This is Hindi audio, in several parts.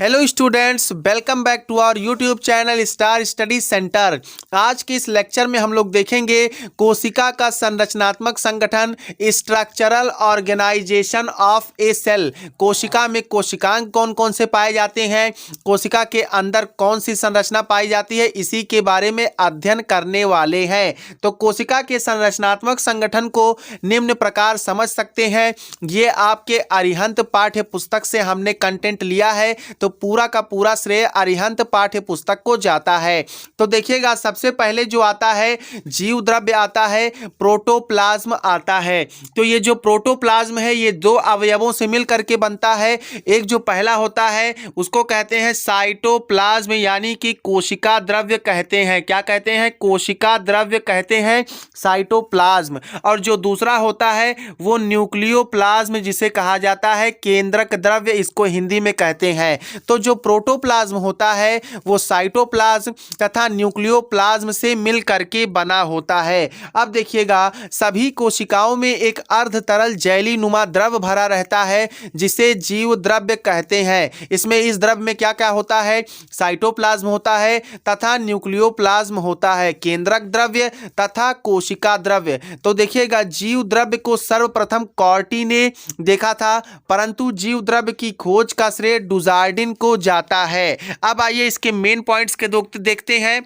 Hello students, welcome back to our YouTube channel star study centre. आज के इस लेक्चर में हम लोग देखेंगे कोशिका का संरचनात्मक संगठन, structural organisation of a cell. कोशिका में कोशिकांग कौन कौन से पाए जाते हैं, कोशिका के अंदर कौन सी संरचना पाई जाती है, इसी के बारे में अध्ययन करने वाले हैं। तो कोशिका के संरचनात्मक संगठन को निम्न प्रकार समझ सकते हैं। ये आपके अरिहंत पाठ्य पुस्तक से हमने कंटेंट लिया है, तो पूरा का पूरा श्रेय अरिहंत पाठ्य पुस्तक को जाता है। तो देखिएगा, सबसे पहले जो आता है जीव द्रव्य आता है, प्रोटोप्लाज्म आता है। तो ये जो प्रोटोप्लाज्म है ये दो अवयवों से मिल करके बनता है। एक जो पहला होता है उसको कहते हैं साइटोप्लाज्म, यानी कि कोशिका द्रव्य कहते हैं। क्या कहते हैं? कोशिका द्रव्य कहते हैं, साइटोप्लाज्म। और जो दूसरा होता है वो न्यूक्लियोप्लाज्म, जिसे कहा जाता है केंद्रक द्रव्य, इसको हिंदी में कहते हैं। तो जो प्रोटोप्लाज्म होता है वो साइटोप्लाज्म तथा न्यूक्लियोप्लाज्म से मिल करके बना होता है। अब देखिएगा, सभी कोशिकाओं में एक अर्ध तरल जैली नुमा द्रव भरा रहता है, जिसे जीव द्रव्य कहते हैं। इसमें इस द्रव में क्या क्या होता है? साइटोप्लाज्म होता है तथा न्यूक्लियोप्लाज्म होता है, केंद्रक द्रव्य तथा कोशिका द्रव्य। तो देखिएगा, जीव द्रव्य को सर्वप्रथम कॉर्टी ने देखा था, परंतु जीव द्रव्य की खोज का श्रेय डुजार्डिन को जाता है। अब आइए इसके मेन पॉइंट्स के देखते हैं।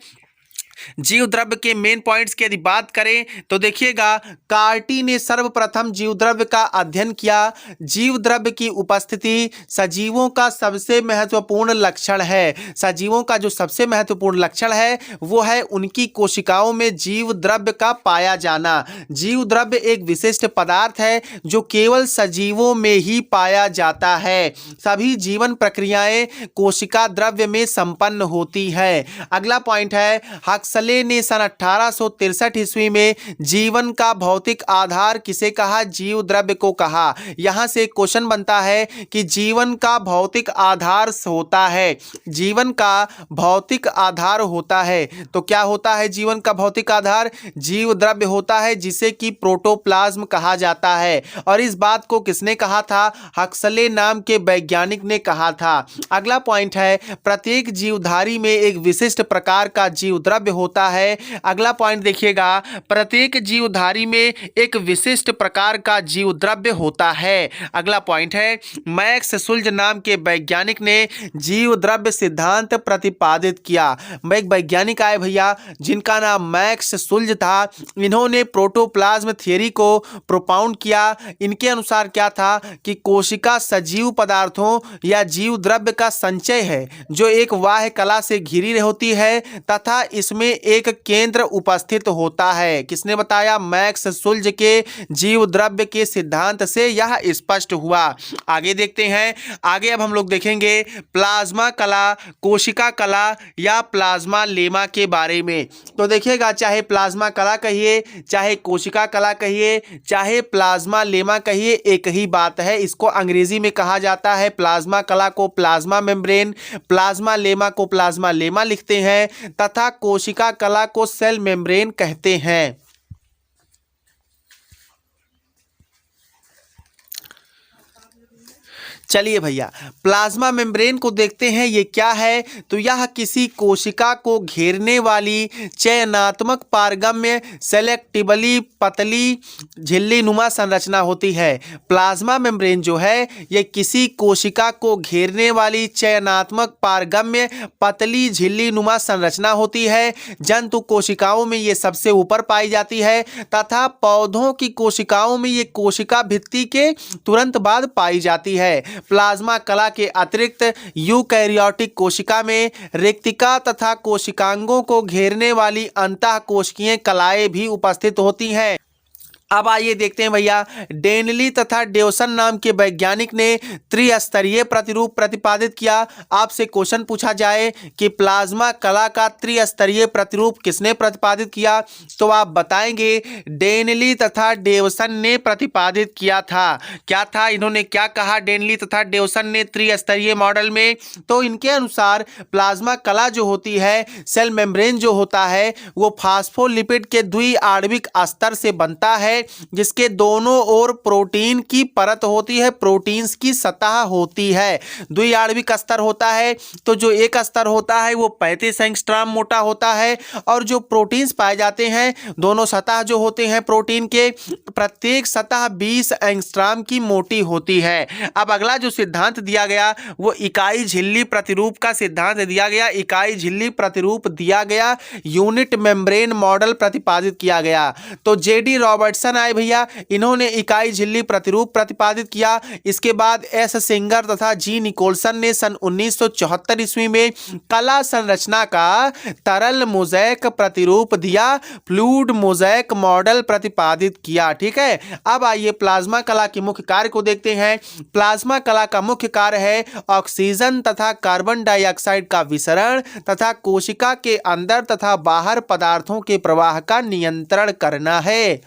जीव द्रव्य के मेन पॉइंट्स की यदि बात करें तो देखिएगा, कार्टी ने सर्वप्रथम जीव द्रव्य का अध्ययन किया। जीव द्रव्य की उपस्थिति सजीवों का सबसे महत्वपूर्ण लक्षण है। सजीवों का जो सबसे महत्वपूर्ण लक्षण है वो है उनकी कोशिकाओं में जीव द्रव्य का पाया जाना। जीव द्रव्य एक विशिष्ट पदार्थ है जो केवल सजीवों में ही पाया जाता है। सभी जीवन प्रक्रियाएं कोशिका द्रव्य में संपन्न होती है। अगला पॉइंट है, हक्सले ने सन 1863 ईस्वी में जीवन का भौतिक आधार किसे कहा? जीव द्रव्य को कहा। यहां से क्वेश्चन बनता है कि जीवन का भौतिक आधार होता है, जीवन का भौतिक आधार होता है। तो क्या होता है जीवन का भौतिक आधार? जीव द्रव्य होता है, जिसे कि प्रोटोप्लाज्म कहा जाता है। और इस बात को किसने कहा था? हक्सले नाम के वैज्ञानिक ने कहा था। अगला पॉइंट है, प्रत्येक जीवधारी में एक विशिष्ट प्रकार का जीव द्रव्य होता है। अगला पॉइंट देखिएगा, प्रत्येक जीवधारी में एक विशिष्ट प्रकार का जीव द्रव्य होता है। अगला पॉइंट है, मैक्स सुल्ज नाम के वैज्ञानिक ने जीव द्रव्य सिद्धांत प्रतिपादित किया। एक वैज्ञानिक आए भैया जिनका नाम मैक्स सुल्ज था। इन्होंने प्रोटोप्लाज्म थियरी को प्रोपाउंड किया। इनके अनुसार क्या था कि कोशिका सजीव पदार्थों या जीव द्रव्य का संचय है, जो एक बाह्य कला से घिरी होती है तथा इसमें एक केंद्र उपस्थित होता है। किसने बताया? मैक्स सुल्ज के जीव द्रव्य के सिद्धांत से यह स्पष्ट हुआ। आगे देखते हैं। आगे अब हम लोग देखेंगे प्लाज्मा कला, कोशिका कला या प्लाज्मा लेमा के बारे में। तो देखिएगा, चाहे प्लाज्मा कला कहिए, चाहे कोशिका कला कहिए, चाहे प्लाज्मा लेमा कहिए, एक ही बात है। इसको अंग्रेजी में कहा जाता है, प्लाज्मा कला को प्लाज्मा मेम्ब्रेन, प्लाज्मा लेमा को प्लाज्मा लेमा लिखते हैं तथा कोशिका कला को सेल मेम्ब्रेन कहते हैं। चलिए भैया, प्लाज्मा मेम्ब्रेन को देखते हैं, ये क्या है? तो यह किसी कोशिका को घेरने वाली चयनात्मक पारगम्य सेलेक्टिवली पतली झिल्ली नुमा संरचना होती है। प्लाज्मा मेम्ब्रेन जो है ये किसी कोशिका को घेरने वाली चयनात्मक पारगम्य पतली झिल्ली नुमा संरचना होती है। जंतु कोशिकाओं में ये सबसे ऊपर पाई जाती है तथा पौधों की कोशिकाओं में ये कोशिका भित्ति के तुरंत बाद पाई जाती है। प्लाज्मा कला के अतिरिक्त यूकैरियोटिक कोशिका में रेक्तिका तथा कोशिकांगों को घेरने वाली अंतःकोशिकीय कलाएं भी उपस्थित होती हैं। अब आइए देखते हैं भैया, डेनली तथा डेवसन नाम के वैज्ञानिक ने त्रिस्तरीय प्रतिरूप प्रतिपादित किया। आपसे क्वेश्चन पूछा जाए कि प्लाज्मा कला का त्रिस्तरीय प्रतिरूप किसने प्रतिपादित किया, तो आप बताएंगे डेनली तथा डेवसन ने प्रतिपादित किया था। क्या था? इन्होंने क्या कहा डेनली तथा डेवसन ने त्रिस्तरीय मॉडल में? तो इनके अनुसार प्लाज्मा कला जो होती है, सेल मेम्ब्रेन जो होता है, वो फास्फोलिपिड के द्विआण्विक अस्तर से बनता है है जिसके दोनों ओर प्रोटीन की परत होती है, प्रोटीन्स की सतह होती है। द्विआण्विक स्तर होता है तो जो एक स्तर होता है वो 35 एंगस्ट्रॉम मोटा होता है और जो प्रोटीन्स पाए जाते हैं दोनों सतह जो होते हैं प्रोटीन के, प्रत्येक सतह 20 एंगस्ट्रॉम की मोटी होती है। अब अगला जो सिद्धांत दिया गया वो इकाई झिल्ली प्रतिरूप का सिद्धांत दिया गया। इकाई झिल्ली प्रतिरूप दिया गया, यूनिट मेम्ब्रेन मॉडल प्रतिपादित किया गया। तो जेडी रॉबर्टसन आए भैया, इन्होंने इकाई झिल्ली प्रतिरूप प्रतिपादित किया। इसके बाद एस सिंगर तथा जी निकोलसन ने सन 1974 ईस्वी में कला संरचना का तरल मोज़ेक प्रतिरूप दिया, फ्लूइड मोज़ेक मॉडल प्रतिपादित किया। ठीक है, अब आइए प्लाज्मा कला के मुख्य कार्य को देखते हैं। प्लाज्मा कला का मुख्य कार्य है ऑक्सीजन तथा कार्बन डाइऑक्साइड का विसरण तथा कोशिका के अंदर तथा बाहर पदार्थों के प्रवाह का नियंत्रण करना है।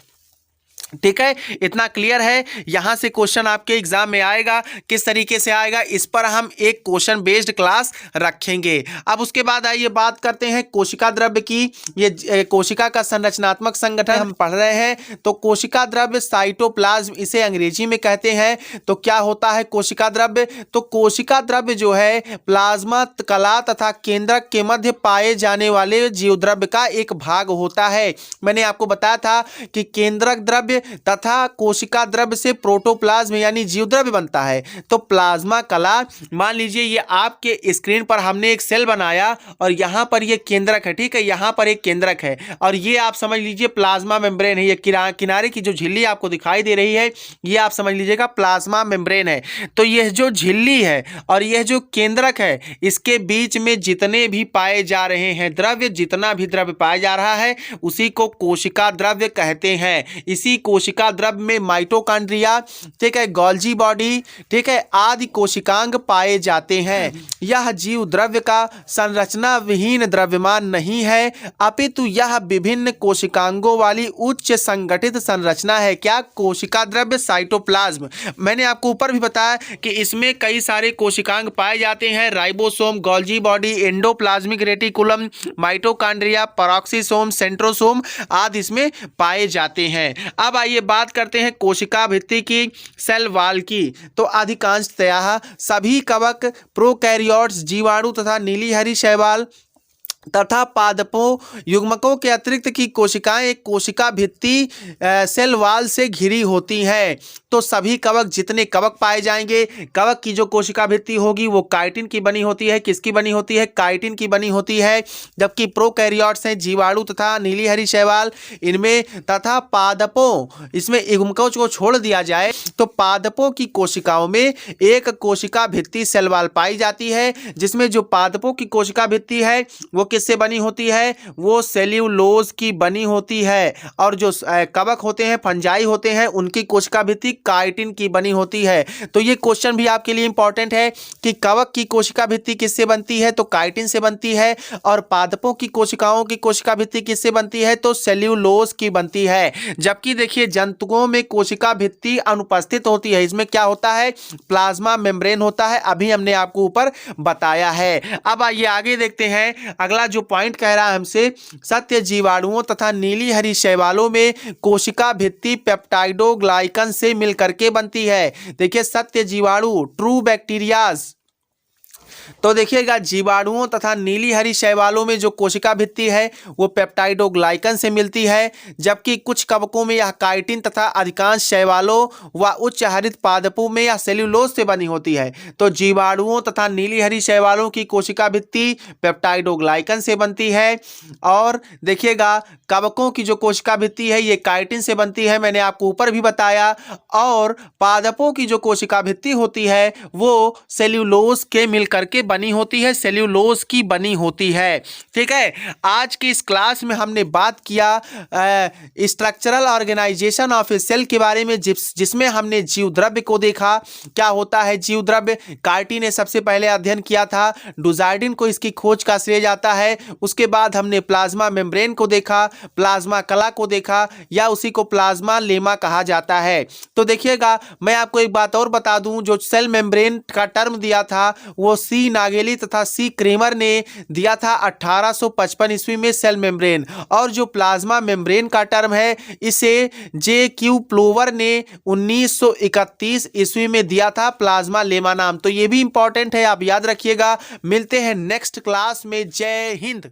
ठीक है, इतना क्लियर है। यहां से क्वेश्चन आपके एग्जाम में आएगा, किस तरीके से आएगा इस पर हम एक क्वेश्चन बेस्ड क्लास रखेंगे। अब उसके बाद आइए बात करते हैं कोशिका द्रव्य की। ये कोशिका का संरचनात्मक संगठन हम पढ़ रहे हैं। तो कोशिका द्रव्य साइटोप्लाज्म इसे अंग्रेजी में कहते हैं। तो क्या होता है कोशिका द्रव्य? तो कोशिका द्रव्य जो है प्लाज्मा कला तथा केंद्रक के मध्य पाए जाने वाले जीवद्रव्य का एक भाग होता है। मैंने आपको बताया था कि केंद्रक द्रव्य तथा कोशिका द्रव्य से प्रोटोप्लाज्म यानी जीवद्रव्य बनता है। तो प्लाज्मा कला, मान लीजिए ये आपके स्क्रीन पर हमने एक सेल बनाया और यहां पर ये केंद्रक है। ठीक है, यहां पर एक केंद्रक है और ये आप समझ लीजिए प्लाज्मा मेम्ब्रेन है। ये किनारे की जो झिल्ली आपको दिखाई दे रही है ये आप समझ लीजिएगा प्लाज्मा मेम्ब्रेन है। तो यह जो झिल्ली है और यह जो केंद्रक है इसके बीच में जितने भी पाए जा रहे हैं द्रव्य, जितना भी द्रव्य पाया जा रहा है उसी को कोशिका द्रव्य कहते हैं। इसी कोशिका द्रव्य में माइटोकॉन्ड्रिया, ठीक है, गोल्जी बॉडी, ठीक है, आदि कोशिकांग पाए जाते हैं। यह जीव द्रव्य का संरचना विहीन द्रव्यमान नहीं है, अपितु यह विभिन्न कोशिकांगों वाली उच्च संगठित संरचना है। क्या? कोशिका द्रव्य साइटोप्लाज्म। मैंने आपको ऊपर भी बताया कि इसमें कई सारे कोशिकांग पाए जाते हैं, ribosome, Golgi body, endoplasmic reticulum, mitochondria, peroxisome, centrosome आदि इसमें पाए जाते हैं। अब आइए बात करते हैं कोशिका भित्ति की, सेल वॉल की। तो अधिकांशतः सभी कवक, प्रोकैरियोट्स, जीवाणु तथा नीली हरी शैवाल तथा पादपों, युग्मकों के अतिरिक्त की कोशिकाएं एक कोशिका भित्ति सेल वॉल से घिरी होती हैं। तो सभी कवक, जितने कवक पाए जाएंगे, कवक की जो कोशिका भित्ति होगी वो काइटिन की बनी होती है। किसकी बनी होती है? काइटिन की बनी होती है। जबकि प्रोकैरियोट्स हैं, जीवाणु तथा नीली हरी शैवाल, इनमें तथा पादपों, इसमें युग्मकों को छोड़ दिया जाए तो पादपों की कोशिकाओं में एक कोशिका भित्ति सेल वॉल पाई जाती है, जिसमें जो पादपों की कोशिका भित्ति है वो किससे बनी होती है? वो सेल्यूलोज की बनी होती है। और जो कवक होते हैं, फंजाई होते हैं, उनकी कोशिका भित्ति काइटिन की बनी होती है। तो ये क्वेश्चन भी आपके लिए इंपॉर्टेंट है कि कवक की कोशिका भित्ति किससे बनती है? तो काइटिन से बनती है। और पादपों की कोशिकाओं की कोशिका भित्ति किससे बनती है? तो सेल्यूलोज की बनती है। जबकि देखिए जंतुओं में कोशिका भित्ति अनुपस्थित होती है। इसमें क्या होता है? प्लाज्मा मेम्ब्रेन होता है। अभी हमने आपको ऊपर बताया है। अब आइए आगे देखते हैं। अगला जो पॉइंट कह रहा है हमसे, सत्य जीवाणुओं तथा नीली हरी शैवालों में कोशिका भित्ति पेप्टाइडोग्लाइकन से मिलकर के बनती है। देखिए सत्य जीवाणु, ट्रू बैक्टीरियाज, तो देखिएगा जीवाणुओं तथा नीली हरी शैवालों में जो कोशिका भित्ति है वो पेप्टाइडोग्लाइकन से मिलती है। जबकि कुछ कवकों में यह काइटिन तथा अधिकांश शैवालों व उच्च हरित पादपों में यह सेल्यूलोज से बनी होती है। तो जीवाणुओं तथा नीली हरी शैवालों की कोशिका भित्ति पेप्टाइडोग्लाइकन से बनती है। और देखिएगा कवकों की जो कोशिका भित्ति है ये काइटिन से बनती है, मैंने आपको ऊपर भी बताया। और पादपों की जो कोशिका भित्ति होती है वो सेल्यूलोज के मिलकर के बनी होती है, सेल्यूलोज की बनी होती है। ठीक है, आज की इस क्लास में हमने बात किया structural organisation of a cell के बारे में, जिसमें हमने जीव द्रव्य को देखा। क्या होता है जीव द्रव्य? कार्टी ने सबसे पहले अध्ययन किया था, डुजार्डिन को इसकी खोज का श्रेय जाता है। उसके बाद हमने प्लाज्मा मेम्ब्रेन को देखा, प्लाज्मा कला को देखा, या उसी को प्लाज्मा लेमा कहा जाता है। तो देखिएगा मैं आपको एक बात और बता दूं, जो सेल मेम्ब्रेन का टर्म दिया था वो सी डी नागेली तथा सी क्रेमर ने दिया था 1855 ईस्वी में सेल मेम्ब्रेन। और जो प्लाज्मा मेम्ब्रेन का टर्म है इसे जे क्यू प्लोवर ने 1931 ईस्वी में दिया था प्लाज्मा लेमा नाम। तो ये भी इंपॉर्टेंट है, आप याद रखिएगा। मिलते हैं नेक्स्ट क्लास में। जय हिंद।